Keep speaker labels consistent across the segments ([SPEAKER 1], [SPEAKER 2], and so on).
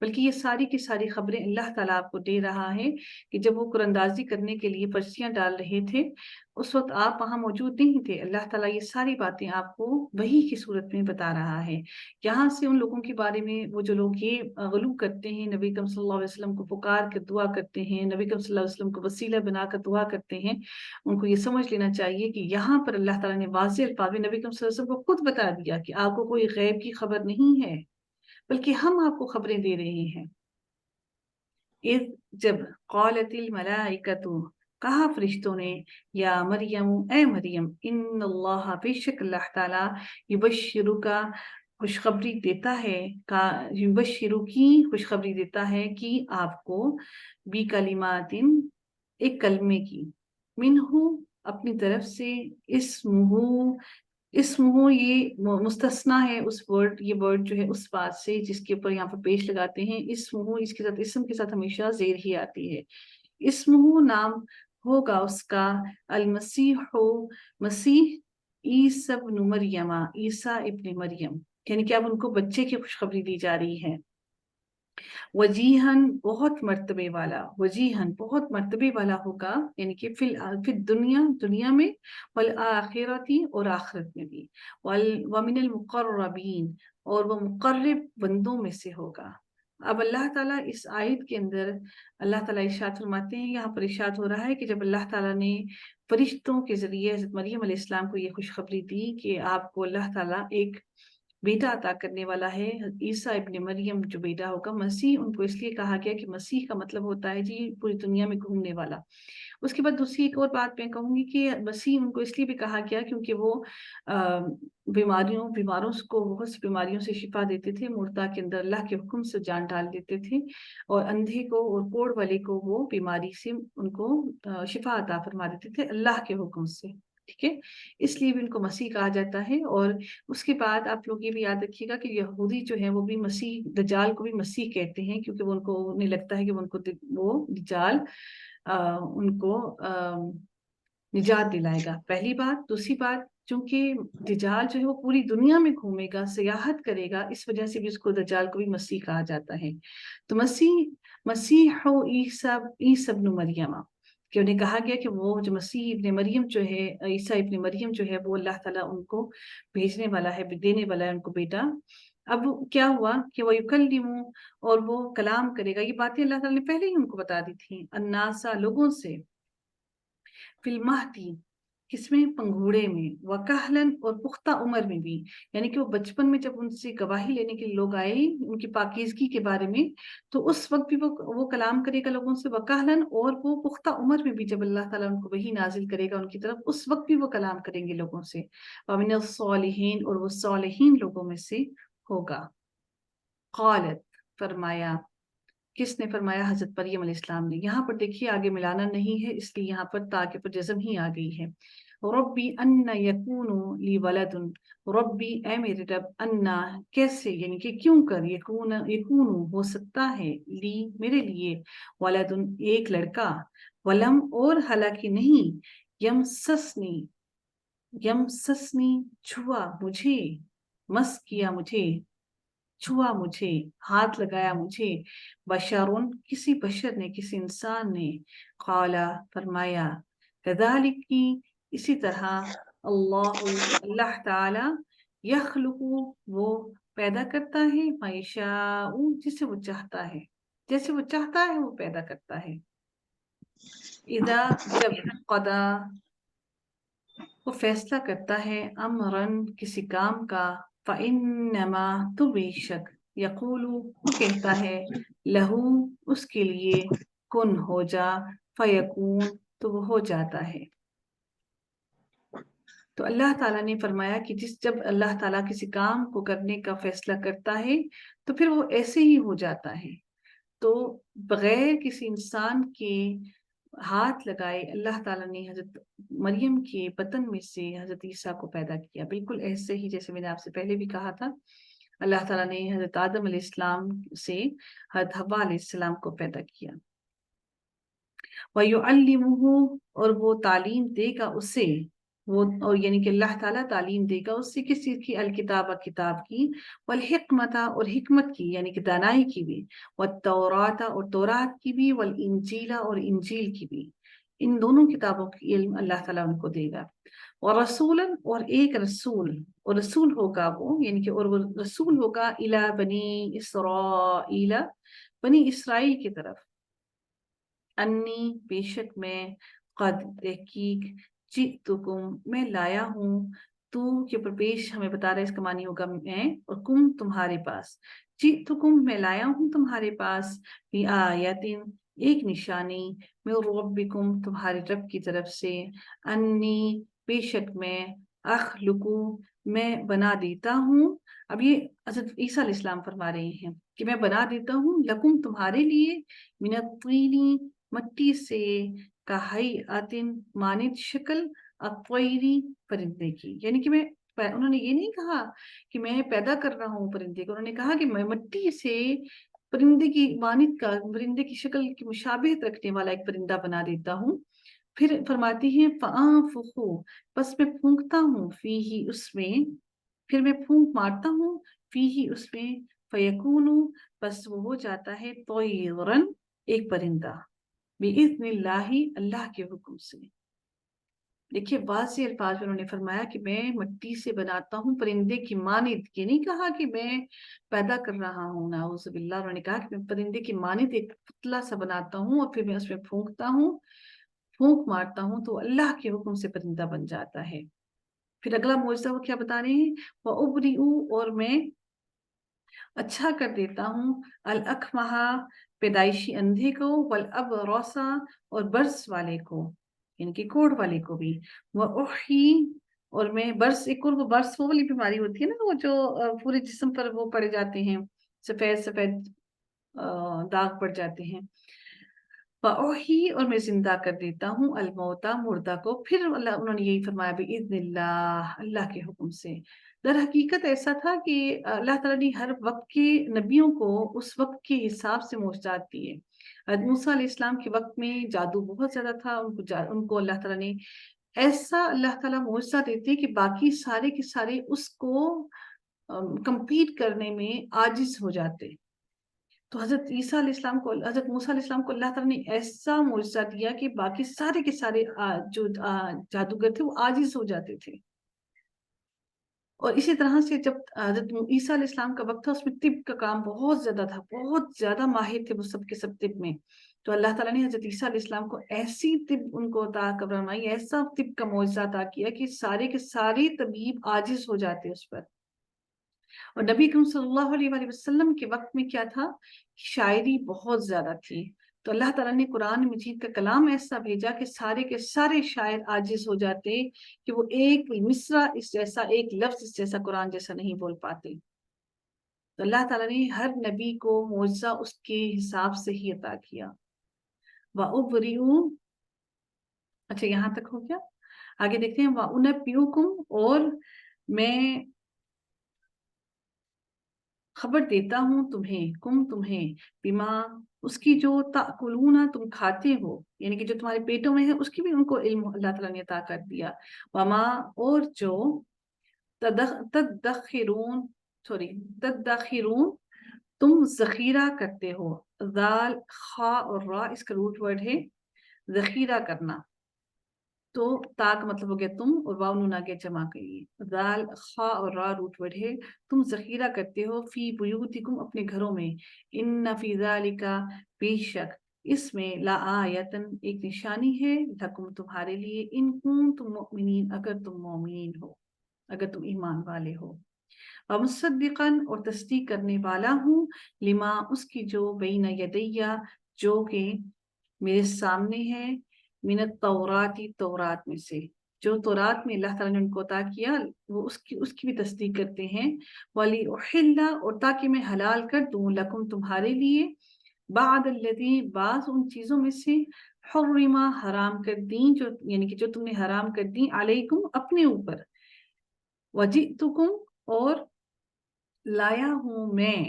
[SPEAKER 1] بلکہ یہ ساری کی ساری خبریں اللہ تعالیٰ آپ کو دے رہا ہے کہ جب وہ قرآن کرنے کے لیے پرچیاں ڈال رہے تھے اس وقت آپ وہاں موجود نہیں تھے. اللہ تعالیٰ یہ ساری باتیں آپ کو وحی کی صورت میں بتا رہا ہے. یہاں سے ان لوگوں کے بارے میں وہ جو لوگ یہ غلو کرتے ہیں، نبی کریم صلی اللہ علیہ وسلم کو پکار کر دعا کرتے ہیں، نبی کریم صلی اللہ علیہ وسلم کو وسیلہ بنا کر دعا کرتے ہیں، ان کو یہ سمجھ لینا چاہیے کہ یہاں پر اللہ تعالیٰ نے واضح الفاظ میں نبی کریم صلی اللہ علیہ وسلم کو خود بتا دیا کہ آپ کو کوئی غیب کی خبر نہیں ہے، بلکہ ہم آپ کو خبریں دے رہے ہیں. جب قالت الملائکۃ، کہا فرشتوں نے، یا مریم، اے مریم، ان اللہ، بے شک اللہ تعالیٰ، یبشرک، خوشخبری دیتا ہے، یبشرو کی خوشخبری دیتا ہے کہ آپ کو بی کلمات، ایک کلمے کی، منہ، اپنی طرف سے، اسمہ یہ مستثنا ہے اس ورڈ، یہ ورڈ جو ہے اس بات سے جس کے اوپر یہاں پر پیش لگاتے ہیں. اسمہ، اس کے ساتھ اسم کے ساتھ ہمیشہ زیر ہی آتی ہے. اسمہ نام ہوگا اس کا، المسیح، مسیح، عیسی ابن مریم، عیسیٰ ابن مریم، یعنی کہ اب ان کو بچے کی خوشخبری دی جا رہی ہے. وجیہن، بہت مرتبے والا، وجیہن بہت مرتبے والا ہوگا، یعنی کہ فی دنیا، دنیا میں، والآخرتی، اور آخرت میں بھی، ومن المقربین، اور وہ مقرب بندوں میں سے ہوگا. اب اللہ تعالیٰ اس آیت کے اندر اللہ تعالیٰ ارشاد فرماتے ہیں، یہاں پر ارشاد ہو رہا ہے کہ جب اللہ تعالیٰ نے فرشتوں کے ذریعے حضرت مریم علیہ السلام کو یہ خوشخبری دی کہ آپ کو اللہ تعالیٰ ایک بیٹا عطا کرنے والا ہے، عیسیٰ ابن مریم جو بیٹا ہوگا. مسیح ان کو اس لیے کہا گیا کہ مسیح کا مطلب ہوتا ہے جی پوری دنیا میں گھومنے والا. اس کے بعد دوسری ایک اور بات میں کہوں گی کہ مسیح ان کو اس لیے بھی کہا گیا کیونکہ وہ بیماروں کو بہت سی بیماریوں سے شفا دیتے تھے، مردہ کے اندر اللہ کے حکم سے جان ڈال دیتے تھے، اور اندھے کو اور کوڑ والے کو وہ بیماری سے ان کو شفا عطا فرما دیتے تھے اللہ کے حکم سے. ٹھیک ہے، اس لیے بھی ان کو مسیح کہا جاتا ہے. اور اس کے بعد آپ لوگ یہ بھی یاد رکھیے گا کہ یہودی جو ہے وہ بھی مسیح، دجال کو بھی مسیح کہتے ہیں، کیونکہ وہ ان کو نہیں لگتا ہے کہ وہ دجال ان کو نجات دلائے گا. پہلی بات. دوسری بات، چونکہ دجال جو ہے وہ پوری دنیا میں گھومے گا، سیاحت کرے گا، اس وجہ سے بھی اس کو دجال کو بھی مسیح کہا جاتا ہے. تو مسیح عیسی ابن مریم، کہ انہیں کہا گیا کہ وہ جو مسیح ابن مریم جو ہے، عیسیٰ ابن مریم جو ہے، وہ اللہ تعالیٰ ان کو بھیجنے والا ہے، دینے والا ہے ان کو بیٹا. اب کیا ہوا کہ وہ یکلم، اور وہ کلام کرے گا. یہ باتیں اللہ تعالیٰ نے پہلے ہی ان کو بتا دی تھیں. الناسا، لوگوں سے، فی المہدی، کس میں، پنگھوڑے میں، وکہلن، اور پختہ عمر میں بھی، یعنی کہ وہ بچپن میں جب ان سے گواہی لینے کے لوگ آئے ان کی پاکیزگی کے بارے میں، تو اس وقت بھی وہ کلام کرے گا لوگوں سے. وکہلن، اور وہ پختہ عمر میں بھی جب اللہ تعالیٰ ان کو وحی نازل کرے گا ان کی طرف، اس وقت بھی وہ کلام کریں گے لوگوں سے. ومن الصالحین، اور وہ صالحین لوگوں میں سے ہوگا. قالت، فرمایا، کس نے فرمایا؟ حضرت مریم علیہ السلام نے. یہاں پر دیکھیے آگے ملانا نہیں ہے، اس لیے یہاں پر تا کے پر جزم ہی آ گئی ہے. ربی ان یکون لی ولد، ربی، اے میرے رب، انا، کیسے، یعنی کہ کیوں کر، یکون ہو سکتا ہے، لی، میرے لیے، ولد، ایک لڑکا، ولم، اور حالانکہ نہیں، یمسسنی، چھوا مجھے، مس کیا مجھے، چھوا مجھے، ہاتھ لگایا مجھے، بشرون، کسی بشر نے، کسی انسان نے. قالا، فرمایا، کذالک، اسی طرح، اللہ تعالی، یخلق، وہ پیدا کرتا ہے، ما یشاء، جسے وہ چاہتا ہے، جیسے وہ چاہتا ہے وہ پیدا کرتا ہے. اذا، جب، قضا، وہ فیصلہ کرتا ہے، امرن، کسی کام کا، فَإِنَّمَا، تو بے شک، یقول، وہ کہتا ہے، لہو، اس کے لیے، کن، ہو جا، فیکون، تو وہ ہو جاتا ہے. تو اللہ تعالیٰ نے فرمایا کہ جب اللہ تعالیٰ کسی کام کو کرنے کا فیصلہ کرتا ہے تو پھر وہ ایسے ہی ہو جاتا ہے. تو بغیر کسی انسان کے ہاتھ لگائے اللہ تعالیٰ نے حضرت مریم کے بطن میں سے حضرت عیسیٰ کو پیدا کیا، بالکل ایسے ہی جیسے میں نے آپ سے پہلے بھی کہا تھا. اللہ تعالیٰ نے حضرت آدم علیہ السلام سے حضرت حوا علیہ السلام کو پیدا کیا. وَيُعَلِّمُهُ، اور وہ تعلیم دے گا اسے، وہ اور یعنی کہ اللہ تعالیٰ تعلیم دے گا اس سے کس چیز کی، الکتاب کتاب کی، والحکمت اور حکمت کی یعنی کہ دانائی کی بھی، والتورات اور تورات کی بھی، والانجیل اور انجیل کی بھی، ان دونوں کتابوں کی علم اللہ تعالیٰ ان کو دے گا، اور رسولا اور ایک رسول، اور رسول ہوگا وہ یعنی کہ اور وہ رسول ہوگا الی بنی اسرائیل، بنی اسرائیل کی طرف، انی بے شک میں، قد تحقیق، جئتکم میں لایا ہوں، تو کے اوپر پیش ہمیں بتا رہا ہے، اس کا معنی ہوگا میں، اور کم تمہارے پاس، جئتکم میں لایا ہوں تمہارے پاس، بھی آیتن ایک نشانی، میں ربکم تمہارے رب کی طرف سے، انی بے شک میں، اخلقو میں بنا دیتا ہوں، اب یہ حضرت عیسیٰ علیہ السلام فرما رہے ہیں کہ میں بنا دیتا ہوں، لکم تمہارے لیے، من الطین مٹی سے، کا ہیئتن مانند شکل، الطیری پرندے کی، یعنی کہ میں، انہوں نے یہ نہیں کہا کہ میں پیدا کر رہا ہوں پرندے کو، انہوں نے کہا کہ میں مٹی سے پرندے کی مانند کا، پرندے کی شکل کی مشابہت رکھنے والا ایک پرندہ بنا دیتا ہوں، پھر فرماتی ہیں فَأَنفُخُ بس میں پھونکتا ہوں، فیہ اس میں، پھر میں پھونک مارتا ہوں، فیہ اس میں، فیکون بس وہ ہو جاتا ہے، طیرن ایک پرندہ، بِإِذْنِ اللَّهِ اللہ کے حکم سے۔ دیکھیے واضح الفاظ میں انہوں نے فرمایا کہ میں مٹی سے بناتا ہوں پرندے کی مانند، یہ نہیں کہا کہ میں پیدا کر رہا ہوں، نعوذ باللہ، انہوں نے کہا کہ میں پرندے کی مانند ایک پتلا سا بناتا ہوں، اور پھر میں اس میں پھونکتا ہوں، پھونک مارتا ہوں تو اللہ کے حکم سے پرندہ بن جاتا ہے۔ پھر اگلا معجزہ وہ کیا بتا رہے ہیں، وَأُبْرِئُ اور میں اچھا کر دیتا ہوں، الاکمہ پیدائشی اندھے کو، والابرص اور برس والے کو یعنی کہ کوڑ والے کو بھی، وأحیی اور میں برس، ایک اور وہ برس وہ والی بیماری ہوتی ہے نا، وہ جو پورے جسم پر وہ پڑ جاتے ہیں، سفید سفید داغ پڑ جاتے ہیں، فأحیی اور میں زندہ کر دیتا ہوں، الموتا مردہ کو، پھر انہوں نے یہی فرمایا بإذن اللہ اللہ کے حکم سے۔ در حقیقت ایسا تھا کہ اللہ تعالیٰ نے ہر وقت کے نبیوں کو اس وقت کے حساب سے معجزات دیے۔ حضرت موسیٰ علیہ السلام کے وقت میں جادو بہت زیادہ تھا، ان کو اللہ تعالیٰ نے ایسا اللہ تعالیٰ معجزہ دیتے کہ باقی سارے کے سارے اس کو کمپیٹ کرنے میں عاجز ہو جاتے۔ تو حضرت عیسیٰ علیہ السلام کو، حضرت موسیٰ علیہ السلام کو اللہ تعالیٰ نے ایسا معجزہ دیا کہ باقی سارے کے سارے جو جادوگر تھے وہ عاجز ہو جاتے تھے۔ اور اسی طرح سے جب حضرت عیسیٰ علیہ السلام کا وقت تھا، اس میں طب کا کام بہت زیادہ تھا، بہت زیادہ ماہر تھے وہ سب کے سب طب میں، تو اللہ تعالیٰ نے حضرت عیسیٰ علیہ السلام کو ایسی طب ان کو عطا فرمائی، ایسا طب کا معجزہ عطا کیا کہ سارے کے سارے طبیب عاجز ہو جاتے اس پر۔ اور نبی کریم صلی اللہ علیہ وآلہ وسلم کے وقت میں کیا تھا، شاعری بہت زیادہ تھی، تو اللہ تعالیٰ نے قرآن مجید کا کلام ایسا بھیجا کہ سارے کے سارے شاعر عاجز ہو جاتے کہ وہ ایک مصرع اس جیسا، ایک لفظ اس جیسا، قرآن جیسا نہیں بول پاتے۔ تو اللہ تعالیٰ نے ہر نبی کو معجزہ اس کے حساب سے ہی عطا کیا۔ وَأُبْرِئُ اچھا یہاں تک ہو گیا، آگے دیکھتے ہیں، وَأُنَبِّئُكُمْ اور میں خبر دیتا ہوں تمہیں بما اس کی جو تاکلون تم کھاتے ہو، یعنی کہ جو تمہارے پیٹوں میں ہے اس کی بھی ان کو علم اللہ تعالیٰ نے عطا کر دیا، وما اور جو تدخرون تدخرون تم ذخیرہ کرتے ہو، ذال خا اور را اس کا روٹ ورڈ ہے ذخیرہ کرنا، تو تا کا مطلب ہو گیا تم، اور واو نون آگے جمع کے لیے، ذال خا اور را روٹ ورڈ ہے، تم ذخیرہ کرتے ہو، فی بیوتکم اپنے گھروں میں، ان فی ذالک بے شک اس میں، لا آیتن ایک نشانی ہے، لکم تمہارے لیے، ان کنتم مؤمنین اگر تم مومنین ہو، اگر تم ایمان والے ہو، ومصدقاً اور تصدیق کرنے والا ہوں، لما اس کی جو بین یدیہ جو کہ میرے سامنے ہے، من التوراتی تورات میں سے، جو تورات میں اللہ تعالیٰ نے ان کو عطا کیا وہ اس کی بھی تصدیق کرتے ہیں، ولی احل اور تاکہ میں حلال کر دوں، لکم تمہارے لیے، بعد الذی بعض ان چیزوں میں سے، حرما حرام کر دیں، جو یعنی کہ جو تم نے حرام کر دیں، علیکم اپنے اوپر، وجئتکم اور لایا ہوں میں،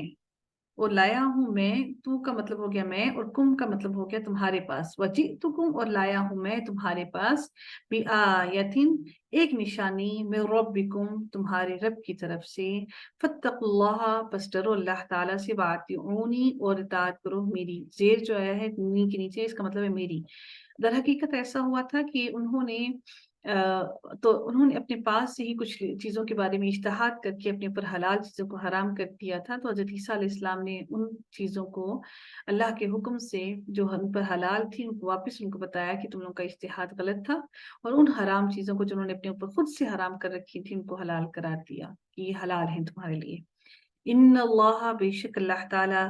[SPEAKER 1] اور لایا ہوں میں، تو کا مطلب ہو گیا میں، اور کم کا مطلب ہو گیا تمہارے پاس، وجئتکم اور لایا ہوں میں تمہارے پاس، بآیتن ایک نشانی، من ربکم تمہارے رب کی طرف سے، فاتقوا اللہ پس ڈرو اللہ تعالیٰ سے، واطیعونی اور اطاعت کرو میری، زیر جو آیا ہے نی کے نیچے اس کا مطلب ہے میری۔ در حقیقت ایسا ہوا تھا کہ انہوں نے اپنے پاس سے ہی کچھ چیزوں کے بارے میں اجتہاد کر کے اپنے اوپر حلال چیزوں کو حرام کر دیا تھا، تو حضرت عیسیٰ علیہ السلام نے ان چیزوں کو اللہ کے حکم سے جو ان پر حلال تھی ان کو واپس ان کو بتایا کہ تم لوگوں کا اجتہاد غلط تھا، اور ان حرام چیزوں کو جنہوں نے اپنے اوپر خود سے حرام کر رکھی تھی ان کو حلال قرار دیا کہ یہ حلال ہیں تمہارے لیے۔ ان اللہ بے شک اللہ تعالیٰ،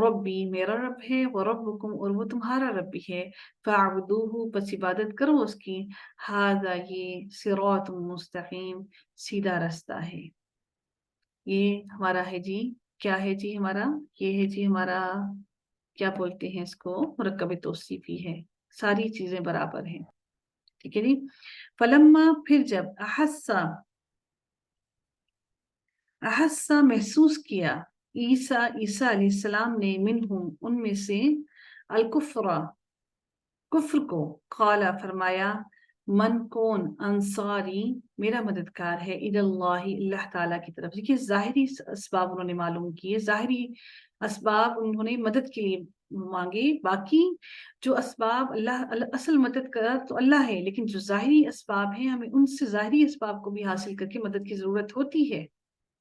[SPEAKER 1] ربی میرا رب ہے، وربکم اور وہ تمہارا رب بھی ہے، فاعبدوہ پس عبادت کرو اس کی، ھذا یہ صراط مستقیم سیدھا رستہ ہے۔ یہ ہمارا ہے جی، کیا ہے جی ہمارا، یہ ہے جی ہمارا، کیا بولتے ہیں اس کو، مرکب توصیفی ہے، ساری چیزیں برابر ہیں، ٹھیک ہے جی۔ فلما پھر جب احسا محسوس کیا، عیسیٰ علیہ السلام نے، منہم ان میں سے، الکفر کفر کو، قال فرمایا، من کون، انصاری میرا مددگار ہے، اللہ اللہ تعالیٰ کی طرف۔ دیکھیے ظاہری اسباب انہوں نے معلوم کیے، ظاہری اسباب انہوں نے مدد کے لیے مانگے، باقی جو اسباب اللہ اصل مدد کرا تو اللہ ہے، لیکن جو ظاہری اسباب ہیں ہمیں ان سے ظاہری اسباب کو بھی حاصل کر کے مدد کی ضرورت ہوتی ہے،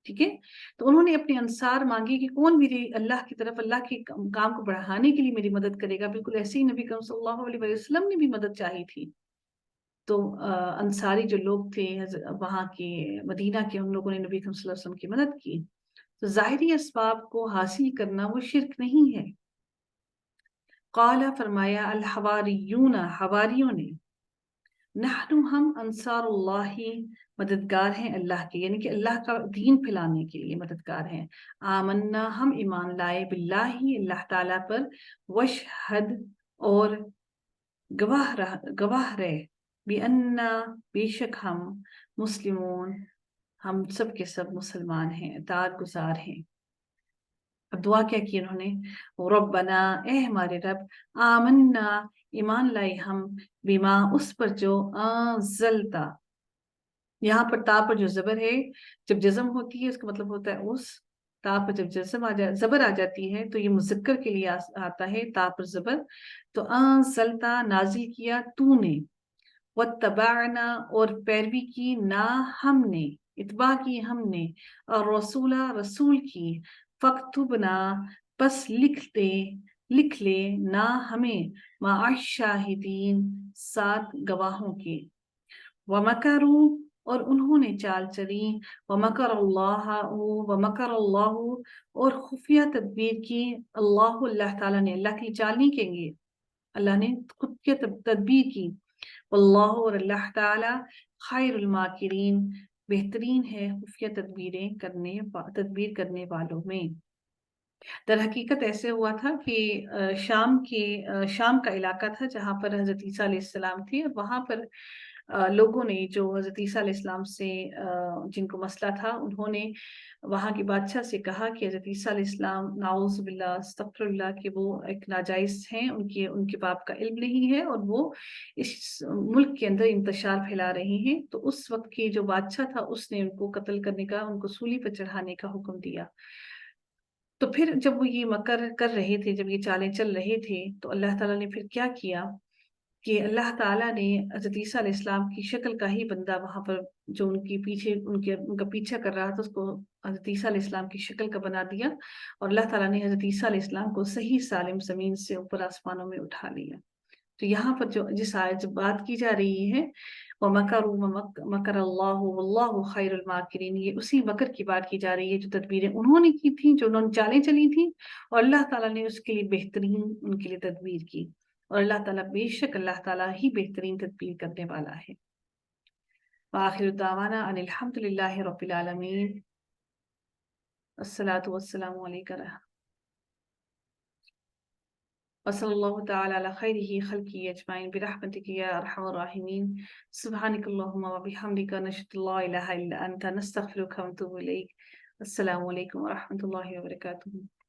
[SPEAKER 1] ٹھیک ہے۔ تو انہوں نے اپنے انصار مانگے کہ کون میری اللہ کی طرف، اللہ کے کام کو بڑھانے کے لیے میری مدد کرے گا، بالکل ایسے ہی نبی کریم صلی اللہ علیہ وسلم نے بھی مدد چاہی تھی۔ تو انصاری جو لوگ تھے وہاں کے مدینہ کے، ان لوگوں نے نبی کریم صلی اللہ علیہ وسلم کی مدد کی، تو ظاہری اسباب کو حاصل کرنا وہ شرک نہیں ہے۔ قال فرمایا، الحواریون حواریوں نے، نحن ہم انصار اللہ مددگار ہیں اللہ کے، یعنی کہ اللہ کا دین پھیلانے کے لیے مددگار ہیں، آمنا ہم ایمان لائے، باللہ اللہ تعالیٰ پر، وشہد اور گواہ رہے، بِأَنَّا بے شک ہم، مسلمون ہم سب کے سب مسلمان ہیں، اطاعت گزار ہیں۔ اب دعا کیا کی انہوں نے، ربنا اے ہمارے رب، آمنا ایمان لائے ہم، بما اس پر جو انزلتا، یہاں پر تا پر جو زبر ہے جب جزم ہوتی ہے اس کا مطلب ہوتا ہے اس، تا پر جب جزم زبر آ جاتی ہے تو یہ مذکر کے لیے آتا ہے، تا پر زبر، تو انزلتا نازل کیا تو نے، واتبعنا اور پیروی کی نا ہم نے، اتباع کی ہم نے، اور رسول کی، فاکتبنا پس لکھ لے نا ہمیں، مع الشاہدین ساتھ گواہوں کے، ومکروا اور انہوں نے چال چلی، ومکر اللہ اور خفیہ تدبیر کی، اللہ تعالیٰ نے، اللہ کی چال نہیں کہیں گے، اللہ نے خفیہ تدبیر کی، واللہ اور اللہ تعالیٰ، خیر الماکرین بہترین ہے خفیہ تدبیر کرنے والوں میں۔ در حقیقت ایسے ہوا تھا کہ شام کا علاقہ تھا جہاں پر حضرت عیسیٰ علیہ السلام تھے، اور وہاں پر لوگوں نے جو حضرت عیسیٰ علیہ السلام سے جن کو مسئلہ تھا، انہوں نے وہاں کے بادشاہ سے کہا کہ حضرت عیسیٰ علیہ السلام نعوذ باللہ استغفر اللہ کہ وہ ایک ناجائز ہیں، ان کے باپ کا علم نہیں ہے، اور وہ اس ملک کے اندر انتشار پھیلا رہے ہیں۔ تو اس وقت کے جو بادشاہ تھا اس نے ان کو قتل کرنے کا، ان کو سولی پر چڑھانے کا حکم دیا۔ تو پھر جب وہ یہ مکر کر رہے تھے، جب یہ چالیں چل رہے تھے، تو اللہ تعالیٰ نے پھر کیا کیا کہ اللہ تعالیٰ نے حضرت عیسیٰ علیہ السلام کی شکل کا ہی بندہ وہاں پر جو ان کا پیچھا کر رہا تھا، اس کو حضرت عیسیٰ علیہ السلام کی شکل کا بنا دیا، اور اللہ تعالیٰ نے حضرت عیسیٰ علیہ السلام کو صحیح سالم زمین سے اوپر آسمانوں میں اٹھا لیا۔ تو یہاں پر جس آیت بات کی جا رہی ہے، وَمَكَرُوا مَكَرَ اللَّهُ وَاللَّهُ خَيْرُ الْمَاكِرِينَ، یہ اسی مکر کی بات کی جا رہی ہے جو تدبیریں انہوں نے کی تھیں، جو انہوں نے چالیں چلی تھیں، اور اللہ تعالیٰ نے اس کے لیے بہترین ان کے لیے تدبیر کی، اور اللہ تعالیٰ بے شک اللہ تعالیٰ ہی بہترین تدبیر کرنے والا ہے۔ وآخر دعوانا ان الحمد للہ رب العالمین، الصلاۃ والسلام علیکم، وصلی اللہ تعالی علی خیرہ خلقہ اجمعین برحمتک یا ارحم الراحمین، سبحانک اللہم وبحمدک، نشہد ان لا الہ الا انت، نستغفرک ونتوب الیک۔ السلام علیکم ورحمۃ اللہ وبرکاتہ۔